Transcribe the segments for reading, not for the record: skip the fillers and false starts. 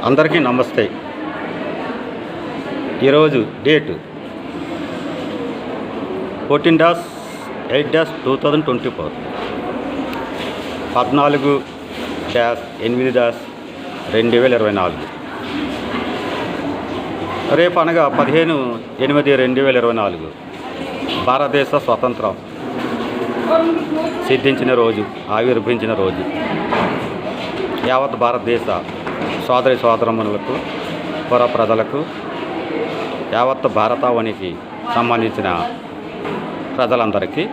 అందరికీ నమస్తే. ఈరోజు డేటు 14-8-2024 14-8-2024. రేపు అనగా 15/8/2024 భారతదేశ స్వతంత్రం సిద్ధించిన రోజు, ఆవిర్భవించిన రోజు. యావత్ భారతదేశ సోదరి సోదరమణులకు, పుర ప్రజలకు, యావత్ భారతావనికి సంబంధించిన ప్రజలందరికీ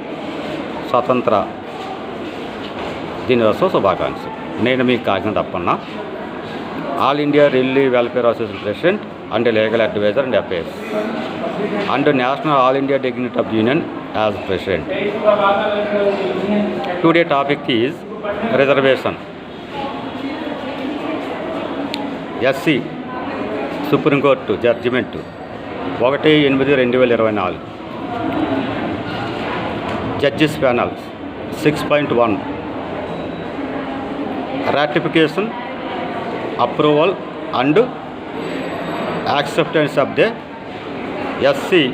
స్వతంత్ర దినోత్సవ శుభాకాంక్షలు. నేను మీ Kakinada Appanna, all India Relli welfare association president and legal adviser and affairs and national all India dignity of union as president. Today topic is reservation. SC supreme court judgement 1/8/2024. Judges panel 6.1 ratification, approval and acceptance of the SC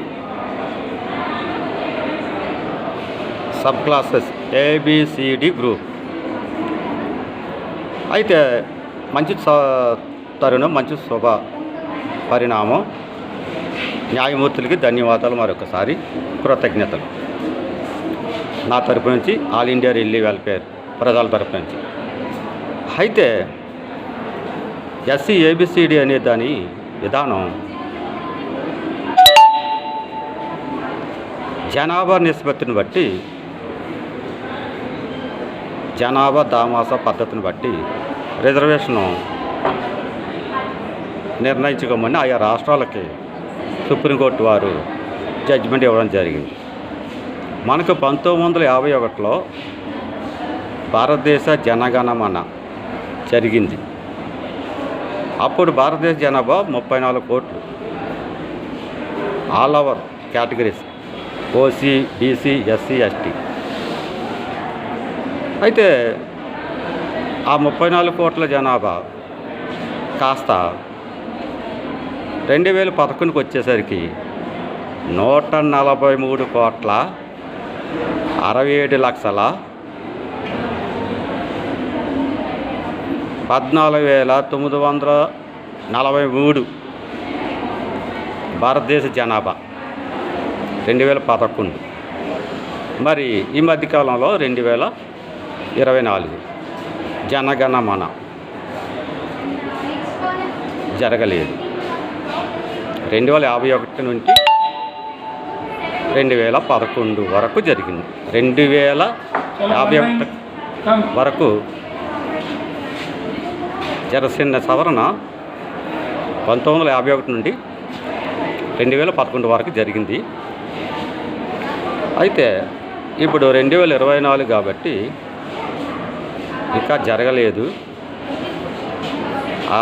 sub classes A B C D group. అయితే మంచి తరుణం, మంచి శుభ పరిణామం. న్యాయమూర్తులకి ధన్యవాదాలు, మరొకసారి కృతజ్ఞతలు నా తరపు నుంచి, ఆల్ ఇండియా రిల్లీ వెల్ఫేర్ ప్రజల తరపు నుంచి. అయితే ఎస్సీ ఏబిసిడి అనే దాని విధానం జనాభా నిష్పత్తిని బట్టి, జనాభా దామాస పద్ధతిని బట్టి రిజర్వేషను నిర్ణయించుకోమని ఆయా రాష్ట్రాలకి సుప్రీంకోర్టు వారు జడ్జిమెంట్ ఇవ్వడం జరిగింది. మనకు 1951లో భారతదేశ జనగణమన జరిగింది. అప్పుడు భారతదేశ జనాభా 34 కోట్లు. All over categories OC, BC, SC, ST. అయితే ఆ 34 కోట్ల జనాభా కాస్త 2011కి వచ్చేసరికి 1,67,14,943 భారతదేశ జనాభా 2011. మరి ఈ మధ్యకాలంలో 2024 జనగణమన జరగలేదు. 2051 నుండి 2011 వరకు జరిగింది. 2051 వరకు జరసిన సవరణ 1951 నుండి 2011 వరకు జరిగింది. అయితే ఇప్పుడు 2024 కాబట్టి ఇంకా జరగలేదు.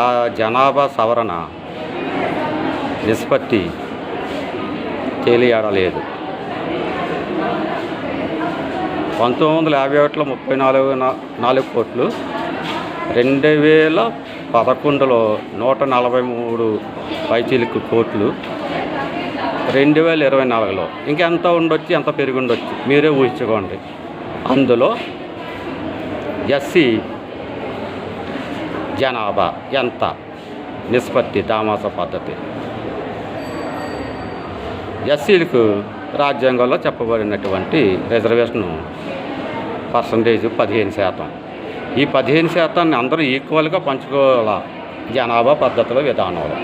ఆ జనాభా సవరణ నిష్పత్తి తేలియాడలేదు. 1951లో 34 కోట్లు, 2011లో 143 పైచీలకు కోట్లు, 2024లో ఇంకెంత ఉండొచ్చు, ఎంత పెరిగి ఉండొచ్చు మీరే ఊహించుకోండి. అందులో ఎస్సీ జనాభా ఎంత నిష్పత్తి దామాస పద్ధతి. ఎస్సీలకు రాజ్యాంగంలో చెప్పబడినటువంటి రిజర్వేషను పర్సంటేజ్ 15%. ఈ 15% అందరూ ఈక్వల్గా పంచుకోవాల జనాభా పద్ధతిలో, విధానంలో.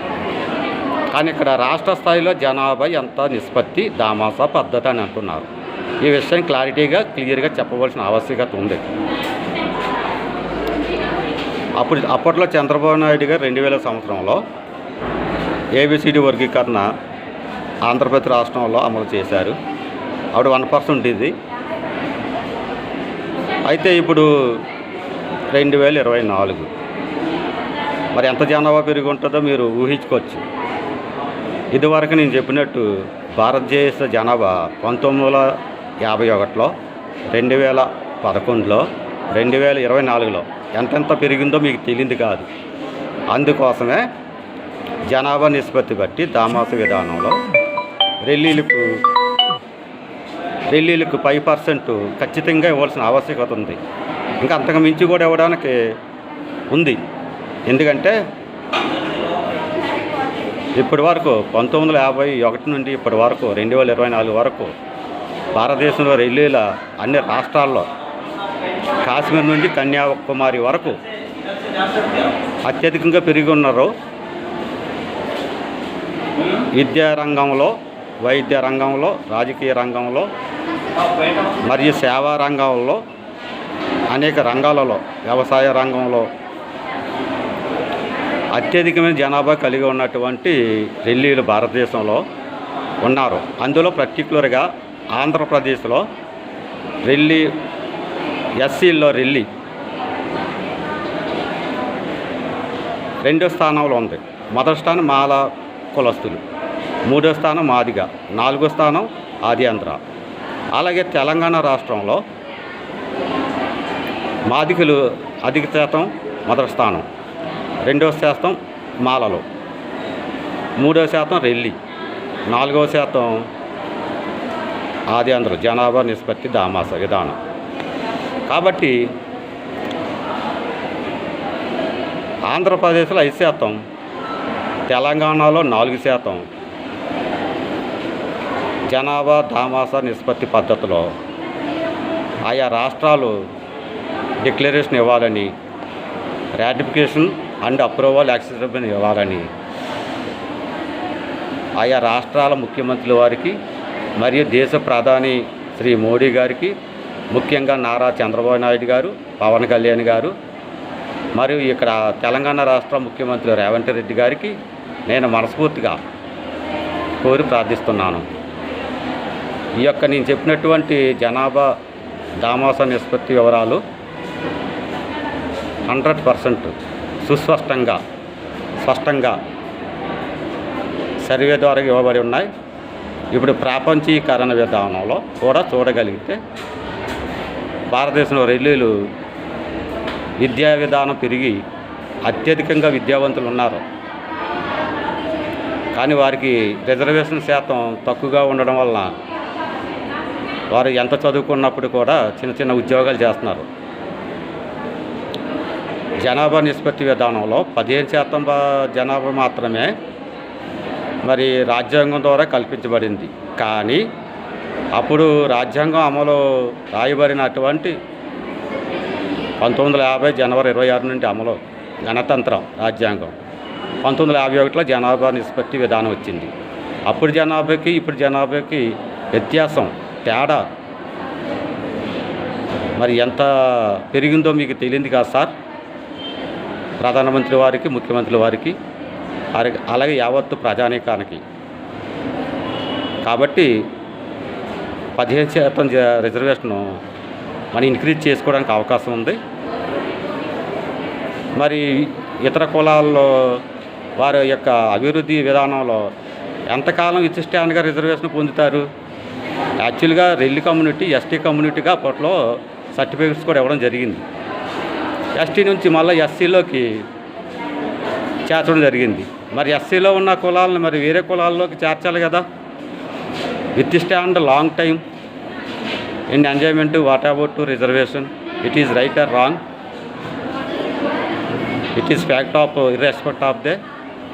కానీ ఇక్కడ రాష్ట్ర స్థాయిలో జనాభా ఎంత నిష్పత్తి దామాస పద్ధతి అని అంటున్నారు. ఈ విషయం క్లియర్గా చెప్పవలసిన ఆవశ్యకత ఉంది. అప్పట్లో చంద్రబాబు నాయుడు గారు 2000 సంవత్సరంలో ఏబిసిడి వర్గీకరణ ఆంధ్రప్రదేశ్ రాష్ట్రంలో అమలు చేశారు. అప్పుడు 1% ఇది. అయితే ఇప్పుడు 2024 మరి ఎంత జనాభా పెరిగి ఉంటుందో మీరు ఊహించుకోవచ్చు. ఇదివరకు నేను చెప్పినట్టు భారతదేశ జనాభా 1951లో, 2011లో, 2024లో ఎంతెంత పెరిగిందో మీకు తెలియదు కాదు. అందుకోసమే జనాభా నిష్పత్తి బట్టి దామాస విధానంలో రెల్లీలకు 5% ఖచ్చితంగా ఇవ్వాల్సిన ఆవశ్యకత ఉంది. ఇంకా అంతకు మించి కూడా ఇవ్వడానికి ఉంది. ఎందుకంటే ఇప్పటి వరకు 1951 నుండి ఇప్పటి వరకు 2024 వరకు భారతదేశంలో రెల్లీల అన్ని రాష్ట్రాల్లో కాశ్మీర్ నుంచి కన్యాకుమారి వరకు అత్యధికంగా పెరిగి ఉన్నారు. విద్యా రంగంలో, వైద్య రంగంలో, రాజకీయ రంగంలో మరియు సేవా రంగంలో, అనేక రంగాలలో, వ్యవసాయ రంగంలో అత్యధికమైన జనాభా కలిగి ఉన్నటువంటి రెల్లీలు భారతదేశంలో ఉన్నారు. అందులో పర్టికులర్గా ఆంధ్రప్రదేశ్లో రెల్లీ, ఎస్సీల్లో రెల్లీ 2వ స్థానంలో ఉంది. మొదటి స్థానం మాల కులస్తులు, 3వ స్థానం మాదిగ, 4వ స్థానం ఆదిఆంధ్ర. అలాగే తెలంగాణ రాష్ట్రంలో మాదిగలు అధిక శాతం మొదటి స్థానం, 2వ శాతం మాలలు, 3వ శాతం రెల్లి, 4వ శాతం ఆదిఆంధ్ర జనాభా నిష్పత్తి దామాస విధానం. కాబట్టి ఆంధ్రప్రదేశ్లో 5%, తెలంగాణలో 4% జనాభా దామాస నిష్పత్తి పద్ధతిలో ఆయా రాష్ట్రాలు డిక్లరేషన్ ఇవ్వాలని, రాటిఫికేషన్ అండ్ అప్రూవల్ యాక్సెసిబుల్ ఇవ్వాలని ఆయా రాష్ట్రాల ముఖ్యమంత్రుల వారికి మరియు దేశ ప్రధాని శ్రీ మోడీ గారికి, ముఖ్యంగా నారా చంద్రబాబు నాయుడు గారు, పవన్ కళ్యాణ్ గారు మరియు ఇక్కడ తెలంగాణ రాష్ట్ర ముఖ్యమంత్రి రేవంత్ రెడ్డి గారికి నేను మనస్ఫూర్తిగా కోరి ప్రార్థిస్తున్నాను. ఈ యొక్క నేను చెప్పినటువంటి జనాభా దామాస నిష్పత్తి వివరాలు 100% స్పష్టంగా సర్వే ద్వారా ఇవ్వబడి ఉన్నాయి. ఇప్పుడు ప్రాపంచీకరణ విధానంలో కూడా చూడగలిగితే భారతదేశంలో రెల్లీలు విద్యా విధానం పెరిగి అత్యధికంగా విద్యావంతులు ఉన్నారు. కానీ వారికి రిజర్వేషన్ శాతం తక్కువగా ఉండడం వలన వారు ఎంత చదువుకున్నప్పుడు కూడా చిన్న చిన్న ఉద్యోగాలు చేస్తున్నారు. జనాభా నిష్పత్తి విధానంలో 15% జనాభా మాత్రమే మరి రాజ్యాంగం ద్వారా కల్పించబడింది. కానీ అప్పుడు రాజ్యాంగం అమలు రాయబడినటువంటి 1950 జనవరి 26 నుండి అమలు గణతంత్రం రాజ్యాంగం. 1951లో జనాభా నిష్పత్తి విధానం వచ్చింది. అప్పుడు జనాభాకి ఇప్పుడు జనాభాకి వ్యత్యాసం, తేడా మరి ఎంత పెరిగిందో మీకు తెలియదు కదా సార్. ప్రధానమంత్రి వారికి, ముఖ్యమంత్రి వారికి, అలాగే యావత్తు ప్రజానీకానికి. కాబట్టి 15% రిజర్వేషను మనం ఇంక్రీజ్ చేసుకోవడానికి అవకాశం ఉంది. మరి ఇతర కులాల్లో వారి యొక్క అభివృద్ధి విధానంలో ఎంతకాలం విశిష్టానికి రిజర్వేషన్ పొందుతారు? యాక్చువల్గా రెల్లి కమ్యూనిటీ ఎస్టీ కమ్యూనిటీగా అప్పట్లో సర్టిఫికెట్స్ కూడా ఇవ్వడం జరిగింది. ఎస్టీ నుంచి మళ్ళీ ఎస్సీలోకి చేర్చడం జరిగింది. మరి ఎస్సీలో ఉన్న కులాలను మరి వేరే కులాల్లోకి చేర్చాలి కదా. Withstand long time in enjoyment, what about reservation? It is right or wrong? It is fact of irrespect of the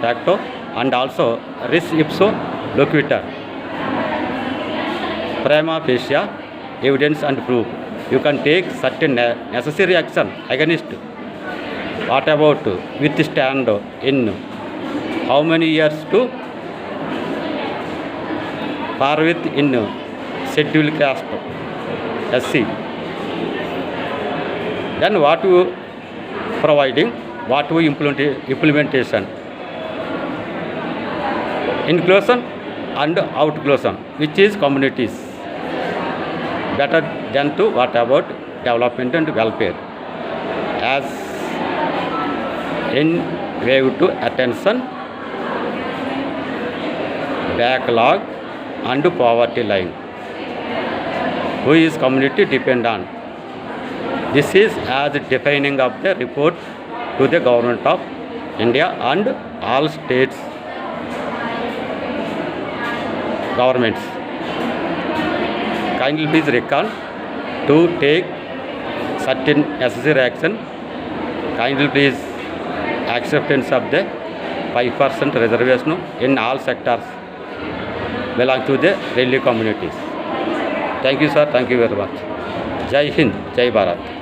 facto and also res ipsa loquitur prima facie evidence and proof. You can take certain necessary action against. What about withstand in how many years to par with in scheduled caste SC? Then what you providing, what you implementation, inclusion and outclusion, which is communities better than to what about development and welfare, as in wave to attention backlog and poverty line, who is community dependent. This is as defining of the report to the government of India and all states governments. Kindly please recall to take certain necessary action. Kindly please acceptance of the 5% reservation in all sectors belong to the Relli communities. Thank you, sir. Thank you very much. Jai Hind, Jai Bharat.